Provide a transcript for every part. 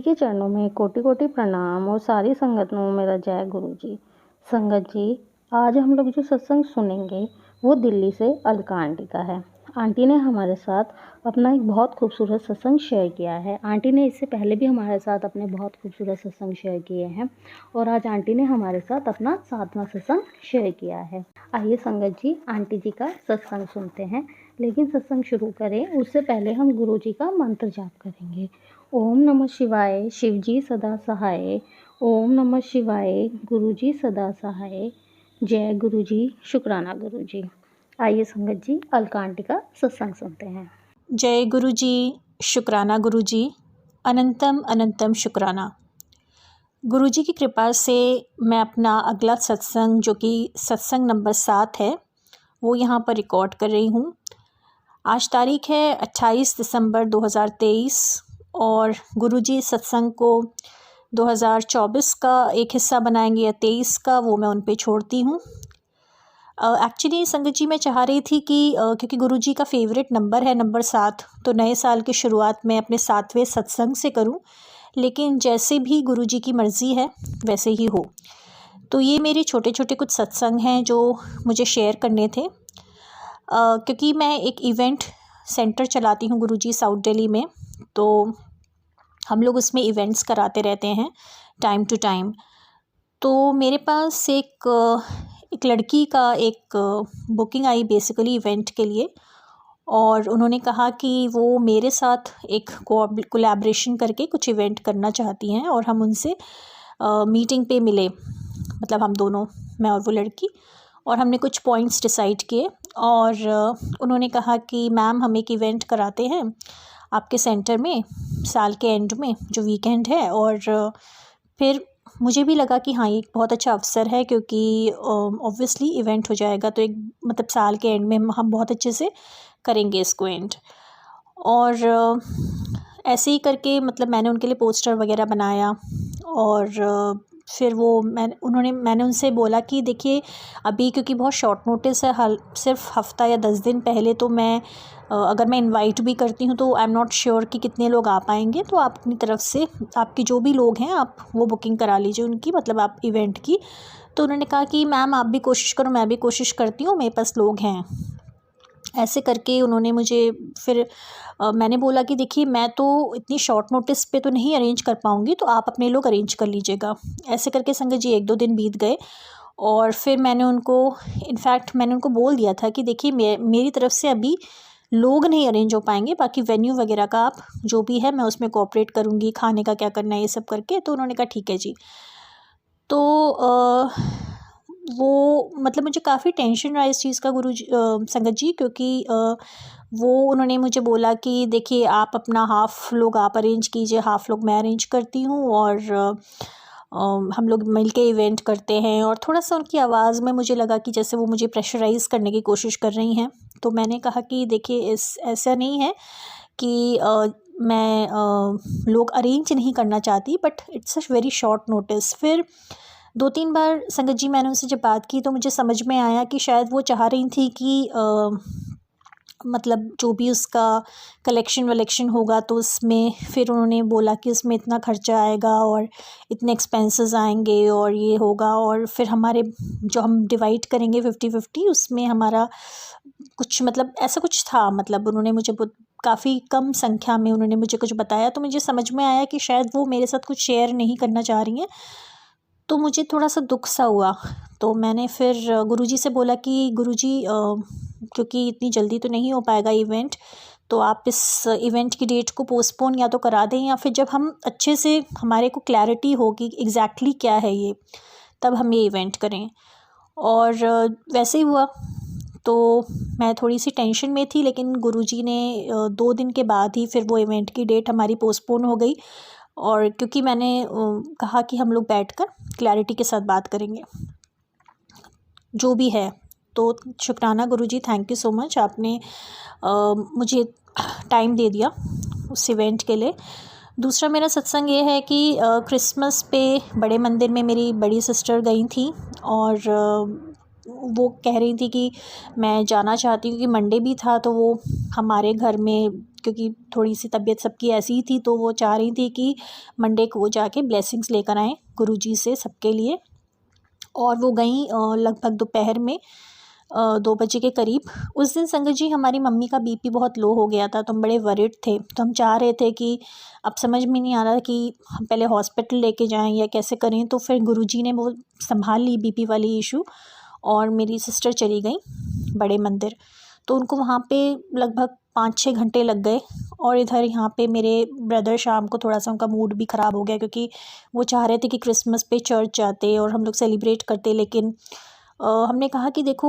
Aunty के चरणों में कोटि कोटि प्रणाम और सारी संगत में मेरा जय गुरु जी। संगत जी, आज हम लोग जो सत्संग सुनेंगे वो दिल्ली से अलका आंटी का है। आंटी ने हमारे साथ अपना एक बहुत खूबसूरत सत्संग शेयर किया है। आंटी ने इससे पहले भी हमारे साथ अपने बहुत खूबसूरत सत्संग शेयर किए हैं और आज आंटी ने हमारे साथ अपना 7वां सत्संग शेयर किया है। आइए संगत जी, आंटी जी का सत्संग सुनते हैं। लेकिन सत्संग शुरू करें उससे पहले हम गुरु जी का मंत्र जाप करेंगे। ओम नमः शिवाय, शिव जी सदा सहाय। ओम नमः शिवाय, गुरु जी सदा सहाय। जय गुरु जी, शुक्राना गुरु जी। आइए संगत जी, अलका आंटी का सत्संग सुनते हैं। जय गुरु जी, शुक्राना गुरु जी, अनंतम अनंतम शुक्राना। गुरु जी की कृपा से मैं अपना अगला सत्संग जो कि सत्संग नंबर 7 है वो यहाँ पर रिकॉर्ड कर रही हूँ। आज तारीख है 28 दिसंबर 2023 और गुरु जी सत्संग को 2024 का एक हिस्सा बनाएंगे या 23 का, वो मैं उन पे छोड़ती हूँ। एक्चुअली संगत जी मैं चाह रही थी कि क्योंकि गुरुजी का फेवरेट नंबर है नंबर 7, तो नए साल की शुरुआत मैं अपने 7वें सत्संग से करूं, लेकिन जैसे भी गुरुजी की मर्ज़ी है वैसे ही हो। तो ये मेरे छोटे छोटे कुछ सत्संग हैं जो मुझे शेयर करने थे। क्योंकि मैं एक इवेंट सेंटर चलाती हूँ गुरुजी साउथ दिल्ली में, तो हम लोग उसमें इवेंट्स कराते रहते हैं टाइम टू टाइम। तो मेरे पास एक लड़की का एक बुकिंग आई बेसिकली इवेंट के लिए, और उन्होंने कहा कि वो मेरे साथ एक कोलैबोरेशन करके कुछ इवेंट करना चाहती हैं और हम उनसे मीटिंग पे मिले, मतलब हम दोनों, मैं और वो लड़की, और हमने कुछ पॉइंट्स डिसाइड किए। और उन्होंने कहा कि मैम हम एक इवेंट कराते हैं आपके सेंटर में साल के एंड में जो वीकेंड है। और फिर मुझे भी लगा कि हाँ ये एक बहुत अच्छा अवसर है, क्योंकि ऑब्वियसली इवेंट हो जाएगा तो एक मतलब साल के एंड में हम बहुत अच्छे से करेंगे इसको एंड। और ऐसे ही करके मतलब मैंने उनके लिए पोस्टर वगैरह बनाया। और फिर मैंने उनसे बोला कि देखिए अभी क्योंकि बहुत शॉर्ट नोटिस है, सिर्फ हफ़्ता या 10 दिन पहले, तो मैं अगर मैं इनवाइट भी करती हूँ तो आई एम नॉट श्योर कि कितने लोग आ पाएंगे। तो आप अपनी तरफ से आपकी जो भी लोग हैं आप वो बुकिंग करा लीजिए उनकी, मतलब आप इवेंट की। तो उन्होंने कहा कि मैम आप भी कोशिश करो, मैं भी कोशिश करती हूँ, मेरे पास लोग हैं। ऐसे करके उन्होंने मुझे फिर मैंने बोला कि देखिए मैं तो इतनी शॉर्ट नोटिस पे तो नहीं अरेंज कर पाऊँगी, तो आप अपने लोग अरेंज कर लीजिएगा। ऐसे करके संगत जी 1-2 दिन बीत गए और फिर मैंने उनको बोल दिया था कि देखिए मेरी तरफ से अभी लोग नहीं अरेंज हो पाएंगे, बाकी वेन्यू वगैरह का आप जो भी है मैं उसमें कोऑपरेट करूँगी, खाने का क्या करना है ये सब करके। तो उन्होंने कहा ठीक है जी। तो वो मतलब मुझे काफ़ी टेंशन रहा इस चीज़ का संगत जी, क्योंकि वो उन्होंने मुझे बोला कि देखिए आप अपना हाफ़ लोग आप अरेंज कीजिए, हाफ़ लोग मैं अरेंज करती हूँ, और हम लोग मिल के इवेंट करते हैं। और थोड़ा-सा उनकी आवाज़ में मुझे लगा कि जैसे वो मुझे प्रेशराइज़ करने की कोशिश कर रही हैं। तो मैंने कहा कि देखिए ऐसा नहीं है कि मैं लोग अरेंज नहीं करना चाहती, but it's a very short notice. फिर 2-3 बार संगत जी मैंने उनसे जब बात की तो मुझे समझ में आया कि शायद वो चाह रही थी कि मतलब जो भी उसका कलेक्शन होगा तो उसमें फिर उन्होंने बोला कि उसमें इतना खर्चा आएगा और इतने एक्सपेंसेस आएंगे और ये होगा, और फिर हमारे जो हम डिवाइड करेंगे 50-50 उसमें हमारा कुछ मतलब ऐसा कुछ था। मतलब उन्होंने मुझे काफ़ी कम संख्या में उन्होंने मुझे कुछ बताया, तो मुझे समझ में आया कि शायद वो मेरे साथ कुछ शेयर नहीं करना चाह रही हैं। तो मुझे थोड़ा-सा दुःख सा हुआ। तो मैंने फिर गुरुजी से बोला कि गुरुजी क्योंकि इतनी जल्दी तो नहीं हो पाएगा इवेंट, तो आप इस इवेंट की डेट को पोस्टपोन या तो करा दें, या फिर जब हम अच्छे से हमारे को क्लैरिटी होगी एग्जैक्टली क्या है ये, तब हम ये इवेंट करें। और वैसे ही हुआ। तो मैं थोड़ी-सी टेंशन में थी, लेकिन गुरुजी ने 2 दिन के बाद ही फिर वो इवेंट की डेट हमारी पोस्टपोन हो गई। और क्योंकि मैंने कहा कि हम लोग बैठकर क्लैरिटी के साथ बात करेंगे जो भी है। तो शुक्राना गुरुजी, थैंक यू सो मच, आपने मुझे टाइम दे दिया उस इवेंट के लिए। दूसरा मेरा सत्संग ये है कि क्रिसमस पे बड़े मंदिर में मेरी बड़ी सिस्टर गई थी, और वो कह रही थी कि मैं जाना चाहती हूँ, कि मंडे भी था तो वो हमारे घर में क्योंकि थोड़ी सी तबीयत सबकी ऐसी ही थी, तो वो चाह रही थी कि मंडे को वो जाके ब्लेसिंग्स लेकर आएँ गुरुजी से सबके लिए। और वो गई लगभग दोपहर में 2 बजे के करीब। उस दिन संगत जी हमारी मम्मी का बीपी बहुत लो हो गया था, तो हम बड़े वरिड थे। तो हम चाह रहे थे कि अब समझ में नहीं आ रहा कि हम पहले हॉस्पिटल लेके जाएं या कैसे करें। तो फिर गुरुजी ने वो संभाल ली बीपी वाली इशू, और मेरी सिस्टर चली गई बड़े मंदिर। तो उनको वहाँ पे लगभग 5-6 घंटे लग गए। और इधर यहाँ पे मेरे ब्रदर शाम को थोड़ा सा उनका मूड भी ख़राब हो गया, क्योंकि वो चाह रहे थे कि क्रिसमस पे चर्च जाते और हम लोग सेलिब्रेट करते। लेकिन हमने कहा कि देखो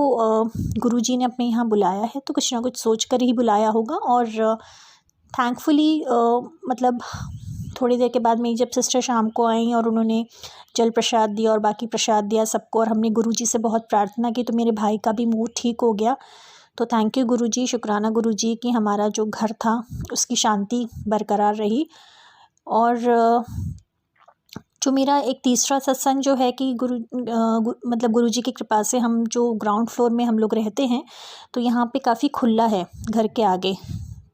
गुरुजी ने अपने यहाँ बुलाया है तो कुछ ना कुछ सोच कर ही बुलाया होगा। और थैंकफुली मतलब थोड़ी देर के बाद मेरी जब सिस्टर शाम को आई और उन्होंने जल प्रसाद दिया और बाकी प्रसाद दिया सबको, और हमने गुरुजी से बहुत प्रार्थना की, तो मेरे भाई का भी मूड ठीक हो गया। तो थैंक यू गुरुजी, शुक्राना गुरुजी कि हमारा जो घर था उसकी शांति बरकरार रही। और जो मेरा एक तीसरा सत्संग जो है कि मतलब गुरुजी की कृपा से हम जो ग्राउंड फ्लोर में हम लोग रहते हैं, तो यहाँ पे काफ़ी खुला है घर के आगे।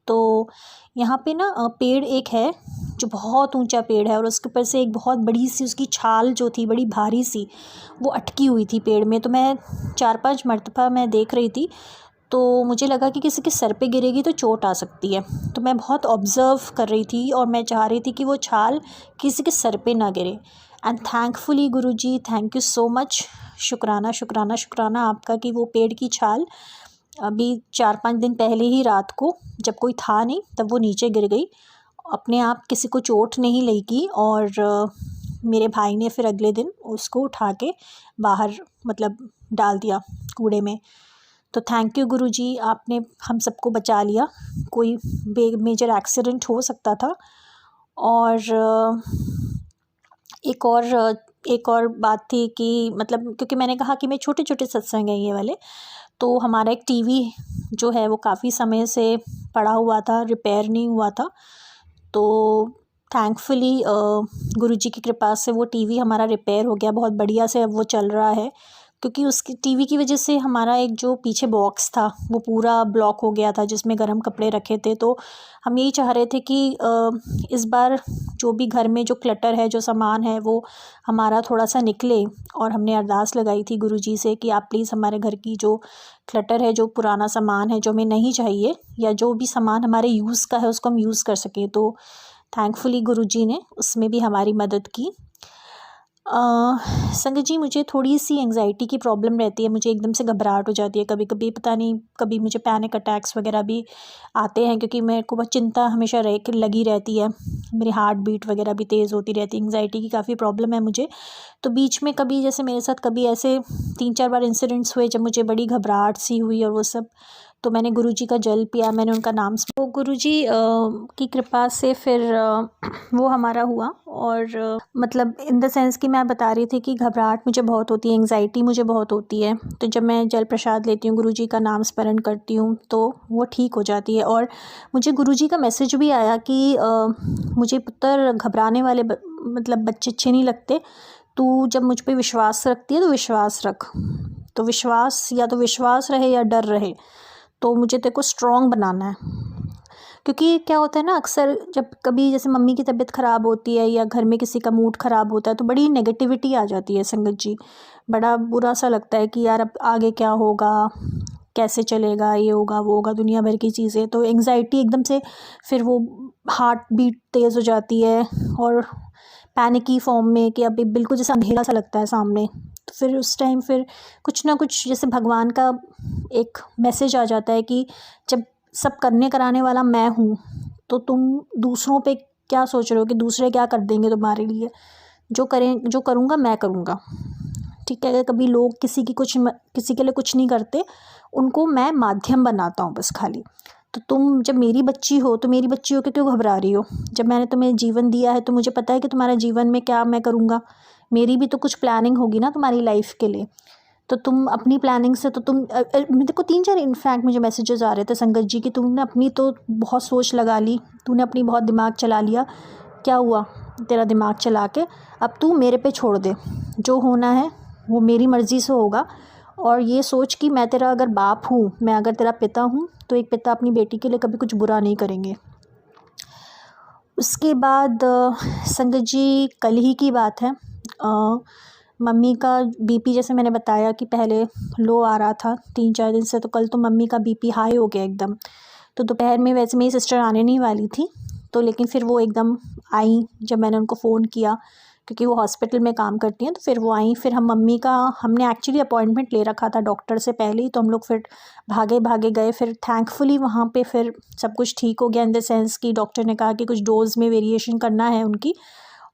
तो यहाँ पे ना पेड़ एक है जो बहुत ऊंचा पेड़ है, और उसके ऊपर से एक बहुत बड़ी सी उसकी छाल जो थी बड़ी भारी सी वो अटकी हुई थी पेड़ में। तो मैं 4-5 मरतबा मैं देख रही थी, तो मुझे लगा कि किसी के सर पे गिरेगी तो चोट आ सकती है। तो मैं बहुत ऑब्ज़र्व कर रही थी और मैं चाह रही थी कि वो छाल किसी के सर पे ना गिरे। And thankfully Guruji, thank you so much, शुक्राना शुक्राना शुक्राना आपका कि वो पेड़ की छाल अभी 4-5 दिन पहले ही रात को जब कोई था नहीं तब वो नीचे गिर गई, अपने आप किसी को चोट नहीं लगी। और मेरे भाई ने फिर अगले दिन उसको उठा के बाहर मतलब डाल दिया कूड़े में। तो थैंक यू गुरुजी, आपने हम सबको बचा लिया, कोई मेजर एक्सीडेंट हो सकता था। और एक और बात थी कि मतलब क्योंकि मैंने कहा कि मैं छोटे छोटे सत्संग हैं ये वाले, तो हमारा एक टीवी जो है वो काफ़ी समय से पड़ा हुआ था, रिपेयर नहीं हुआ था। तो थैंकफुली गुरुजी की कृपा से वो टीवी हमारा रिपेयर हो गया, बहुत बढ़िया से अब वो चल रहा है। क्योंकि उसकी टीवी की वजह से हमारा एक जो पीछे बॉक्स था वो पूरा ब्लॉक हो गया था जिसमें गर्म कपड़े रखे थे। तो हम यही चाह रहे थे कि इस बार जो भी घर में जो क्लटर है, जो सामान है, वो हमारा थोड़ा सा निकले। और हमने अरदास लगाई थी गुरुजी से कि आप प्लीज़ हमारे घर की जो क्लटर है, जो पुराना सामान है जो हमें नहीं चाहिए, या जो भी सामान हमारे यूज़ का है उसको हम यूज़ कर सकें। तो थैंकफुली गुरुजी ने उसमें भी हमारी मदद की। संगत जी, मुझे थोड़ी सी एंग्जाइटी की प्रॉब्लम रहती है, मुझे एकदम से घबराहट हो जाती है कभी कभी, पता नहीं, कभी मुझे पैनिक अटैक्स वगैरह भी आते हैं, क्योंकि मेरे को बहुत चिंता हमेशा लगी रहती है, मेरी हार्ट बीट वगैरह भी तेज़ होती रहती है। एंग्जाइटी की काफ़ी प्रॉब्लम है मुझे। तो बीच में कभी जैसे मेरे साथ कभी ऐसे 3-4 बार इंसिडेंट्स हुए जब मुझे बड़ी घबराहट सी हुई और वो सब, तो मैंने गुरुजी का जल पिया, मैंने उनका नाम तो गुरुजी की कृपा से फिर वो हमारा हुआ। और मतलब इन द सेंस कि मैं बता रही थी कि घबराहट मुझे बहुत होती है, एंग्जाइटी मुझे बहुत होती है, तो जब मैं जल प्रसाद लेती हूँ, गुरुजी का नाम स्मरण करती हूँ, तो वो ठीक हो जाती है। और मुझे गुरुजी का मैसेज भी आया कि मुझे पुत्र घबराने वाले मतलब बच्चे अच्छे नहीं लगते, तू जब मुझ पर विश्वास रखती है तो विश्वास रख। तो विश्वास, या तो विश्वास रहे या डर रहे, तो मुझे तेरे को स्ट्रॉन्ग बनाना है। क्योंकि क्या होता है ना, अक्सर जब कभी जैसे मम्मी की तबीयत ख़राब होती है या घर में किसी का मूड ख़राब होता है तो बड़ी नेगेटिविटी आ जाती है संगत जी, बड़ा बुरा सा लगता है कि यार अब आगे क्या होगा, कैसे चलेगा, ये होगा वो होगा, दुनिया भर की चीज़ें। तो एंग्जाइटी एकदम से फिर वो हार्ट बीट तेज़ हो जाती है और पैनिकी फॉर्म में कि अभी बिल्कुल जैसे अंधेरा सा लगता है सामने। तो फिर उस टाइम फिर कुछ ना कुछ जैसे भगवान का एक मैसेज आ जाता है कि जब सब करने कराने वाला मैं हूँ, तो तुम दूसरों पे क्या सोच रहे हो कि दूसरे क्या कर देंगे तुम्हारे लिए, जो करूँगा मैं करूँगा। ठीक है, अगर कभी लोग किसी के लिए कुछ नहीं करते, उनको मैं माध्यम बनाता हूँ बस खाली। तो तुम जब मेरी बच्ची हो तो मेरी बच्ची हो के क्यों घबरा रही हो? जब मैंने तुम्हें जीवन दिया है तो मुझे पता है कि तुम्हारे जीवन में क्या मैं करूँगा, मेरी भी तो कुछ प्लानिंग होगी ना तुम्हारी लाइफ के लिए। तो तुम अपनी प्लानिंग से तो तुम मेरे को 3-4 इनफैक्ट मुझे मैसेजेस आ रहे थे संगत जी कि तुमने अपनी तो बहुत सोच लगा ली, तूने अपनी बहुत दिमाग चला लिया, क्या हुआ तेरा दिमाग चला के, अब तू मेरे पे छोड़ दे, जो होना है वो मेरी मर्ज़ी से होगा और ये सोच कि मैं तेरा अगर बाप हूँ, मैं अगर तेरा पिता हूँ, तो एक पिता अपनी बेटी के लिए कभी कुछ बुरा नहीं करेंगे। उसके बाद संगत जी कल ही की बात है, मम्मी का बीपी जैसे मैंने बताया कि पहले लो आ रहा था 3-4 दिन से, तो कल तो मम्मी का बीपी हाई हो गया एकदम। तो दोपहर में वैसे मेरी सिस्टर आने नहीं वाली थी, तो लेकिन फिर वो एकदम आई जब मैंने उनको फ़ोन किया, क्योंकि वो हॉस्पिटल में काम करती हैं। तो फिर वो आई, फिर हमने एक्चुअली अपॉइंटमेंट ले रखा था डॉक्टर से पहले ही, तो हम लोग फिर भागे भागे गए। फिर थैंकफुली वहाँ पे फिर सब कुछ ठीक हो गया, इन द सेंस कि डॉक्टर ने कहा कि कुछ डोज़ में वेरिएशन करना है उनकी,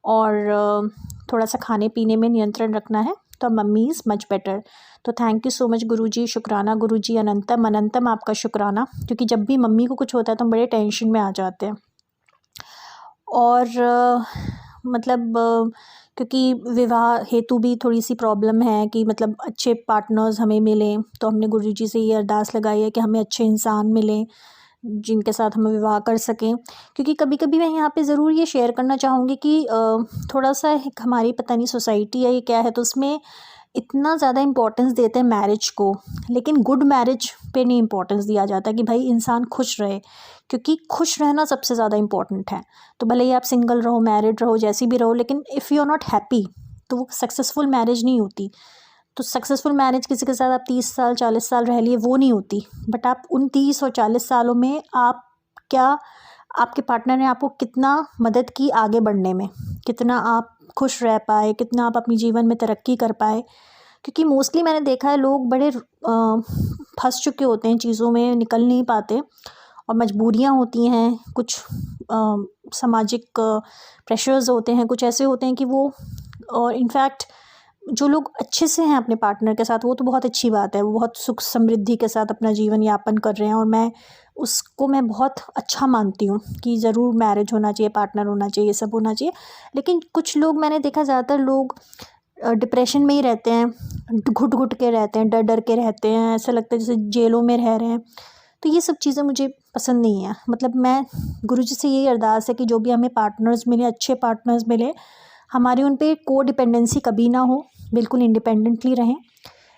और थोड़ा सा खाने पीने में नियंत्रण रखना है। तो मम्मी इज़ मच बेटर। तो थैंक यू सो मच गुरुजी, शुक्राना गुरुजी, अनंतम अनंतम आपका शुक्राना, क्योंकि जब भी मम्मी को कुछ होता है तो हम बड़े टेंशन में आ जाते हैं। और मतलब क्योंकि विवाह हेतु भी थोड़ी सी प्रॉब्लम है कि मतलब अच्छे पार्टनर्स हमें मिलें, तो हमने गुरुजी से ये अरदास लगाई है कि हमें अच्छे इंसान मिलें जिनके साथ हम विवाह कर सकें। क्योंकि कभी कभी मैं यहाँ पे ज़रूर ये शेयर करना चाहूँगी कि थोड़ा सा एक हमारी पता नहीं सोसाइटी है ये क्या है, तो उसमें इतना ज़्यादा इम्पोर्टेंस देते हैं मैरिज को, लेकिन गुड मैरिज पे नहीं इम्पोर्टेंस दिया जाता कि भाई इंसान खुश रहे, क्योंकि खुश रहना सबसे ज़्यादा इम्पोर्टेंट है। तो भले ही आप सिंगल रहो, मैरिड रहो, जैसी भी रहो, लेकिन if you are not happy तो वो सक्सेसफुल मैरिज नहीं होती। तो सक्सेसफुल मैरिज किसी के साथ आप 30 साल 40 साल रह लिए, वो नहीं होती, बट आप उन 30 और 40 सालों में आप क्या, आपके पार्टनर ने आपको कितना मदद की आगे बढ़ने में, कितना आप खुश रह पाए, कितना आप अपनी जीवन में तरक्की कर पाए। क्योंकि मोस्टली मैंने देखा है लोग बड़े फंस चुके होते हैं चीज़ों में, निकल नहीं पाते, और मजबूरियाँ होती हैं, कुछ सामाजिक प्रेशर्स होते हैं, कुछ ऐसे होते हैं कि वो, और इनफैक्ट जो लोग अच्छे से हैं अपने पार्टनर के साथ, वो तो बहुत अच्छी बात है, वो बहुत सुख समृद्धि के साथ अपना जीवन यापन कर रहे हैं, और मैं बहुत अच्छा मानती हूँ कि ज़रूर मैरिज होना चाहिए, पार्टनर होना चाहिए, ये सब होना चाहिए। लेकिन कुछ लोग मैंने देखा, ज़्यादातर लोग डिप्रेशन में ही रहते हैं, घुट घुट के रहते हैं, डर डर के रहते हैं, ऐसा लगता है जैसे जेलों में रह रहे हैं। तो ये सब चीज़ें मुझे पसंद नहीं है। मतलब मैं गुरुजी से यही अरदास है कि जो भी हमें पार्टनर्स मिले, अच्छे पार्टनर्स मिले, हमारी उन पे को डिपेंडेंसी कभी ना हो, बिल्कुल इंडिपेंडेंटली रहें,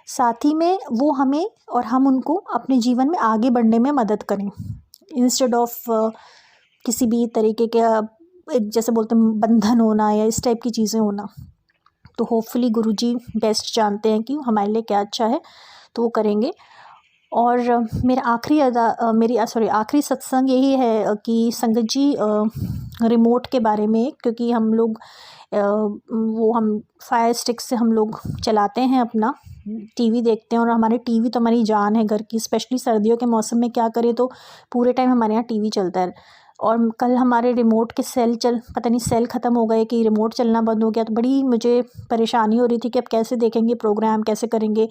साथ ही में वो हमें और हम उनको अपने जीवन में आगे बढ़ने में मदद करें, इंस्टेड ऑफ किसी भी तरीके के एक जैसे बोलते हैं बंधन होना या इस टाइप की चीज़ें होना। तो होपफुली गुरुजी बेस्ट जानते हैं कि हमारे लिए क्या अच्छा है, तो वो करेंगे। और मेरा आखिरी सत्संग यही है कि संगत जी रिमोट के बारे में, क्योंकि हम लोग वो हम फायर स्टिक से हम लोग चलाते हैं, अपना टीवी देखते हैं, और हमारे टीवी तो हमारी जान है घर की, स्पेशली सर्दियों के मौसम में क्या करें, तो पूरे टाइम हमारे यहाँ टीवी चलता है। और कल हमारे रिमोट के पता नहीं सेल ख़त्म हो गए कि रिमोट चलना बंद हो गया, तो बड़ी मुझे परेशानी हो रही थी कि अब कैसे देखेंगे प्रोग्राम, कैसे करेंगे।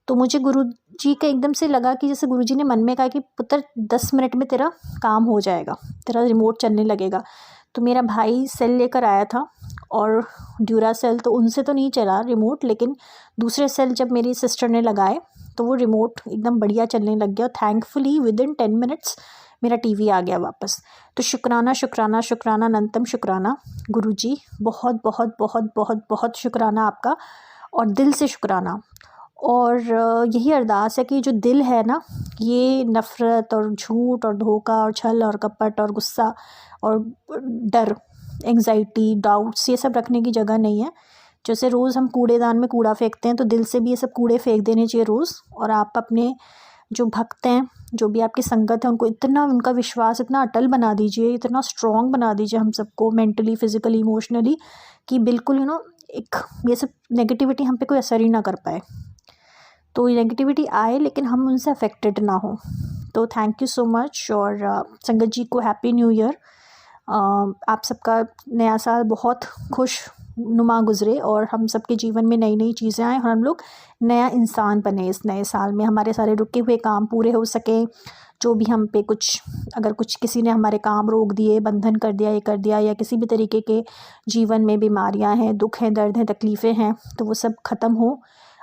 तो मुझे गुरुजी का एकदम से लगा कि जैसे गुरुजी ने मन में कहा कि पुत्र 10 मिनट में तेरा काम हो जाएगा, तेरा रिमोट चलने लगेगा। तो मेरा भाई सेल लेकर आया था, और ड्यूरा सेल, तो उनसे तो नहीं चला रिमोट, लेकिन दूसरे सेल जब मेरी सिस्टर ने लगाए तो वो रिमोट एकदम बढ़िया चलने लग गया। थैंकफुली विदिन 10 मिनट्स मेरा टीवी आ गया वापस। तो शुक्राना शुक्राना शुक्राना अनंतम शुक्राना गुरुजी, बहुत बहुत बहुत बहुत बहुत शुक्राना आपका, और दिल से शुक्राना। और यही अरदास है कि जो दिल है ना, ये नफ़रत और झूठ और धोखा और छल और कपट और गुस्सा और डर, एंग्जाइटी, डाउट्स, ये सब रखने की जगह नहीं है। जैसे रोज़ हम कूड़ेदान में कूड़ा फेंकते हैं, तो दिल से भी ये सब कूड़े फेंक देने चाहिए रोज़। और आप अपने जो भक्त हैं, जो भी आपकी संगत है, उनको इतना, उनका विश्वास इतना अटल बना दीजिए, इतना स्ट्रॉन्ग बना दीजिए हम सबको, मेंटली, फिज़िकली, इमोशनली, कि बिल्कुल एक ये सब नेगेटिविटी हम पे कोई असर ही ना कर पाए। तो नेगेटिविटी आए लेकिन हम उनसे अफेक्टेड ना हो। तो थैंक यू सो मच, और संगत जी को हैप्पी न्यू ईयर। आप सबका नया साल बहुत खुश नुमा गुज़रे, और हम सबके जीवन में नई नई चीज़ें आएँ, और हम लोग नया इंसान बने इस नए साल में, हमारे सारे रुके हुए काम पूरे हो सकें। जो भी हम पे अगर किसी ने हमारे काम रोक दिए, बंधन कर दिया, ये कर दिया, या किसी भी तरीके के जीवन में बीमारियां हैं, दुख हैं, दर्द हैं, तकलीफ़ें हैं, तो वो सब ख़त्म हो,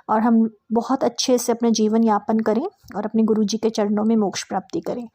और हम बहुत अच्छे से अपना जीवन यापन करें, और अपने गुरुजी के चरणों में मोक्ष प्राप्ति करें।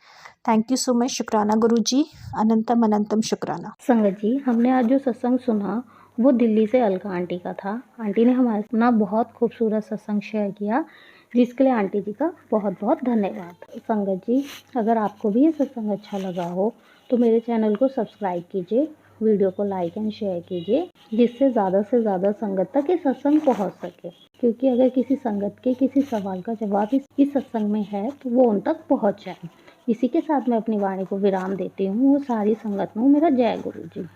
थैंक यू सो मच, शुक्राना गुरुजी, अनंतम अनंतम शुक्राना। संगत जी, हमने आज जो सत्संग सुना वो दिल्ली से अलका आंटी का था। आंटी ने हमारे साथ बहुत खूबसूरत सत्संग शेयर किया, जिसके लिए आंटी जी का बहुत बहुत धन्यवाद। संगत जी, अगर आपको भी ये सत्संग अच्छा लगा हो तो मेरे चैनल को सब्सक्राइब कीजिए, वीडियो को लाइक एंड शेयर कीजिए, जिससे ज़्यादा से ज़्यादा संगत तक ये सत्संग पहुंच सके। क्योंकि अगर किसी संगत के किसी सवाल का जवाब इस सत्संग में है तो वो उन तक पहुंच जाए। इसी के साथ मैं अपनी वाणी को विराम देती हूँ। वो सारी संगत में मेरा जय गुरु जी।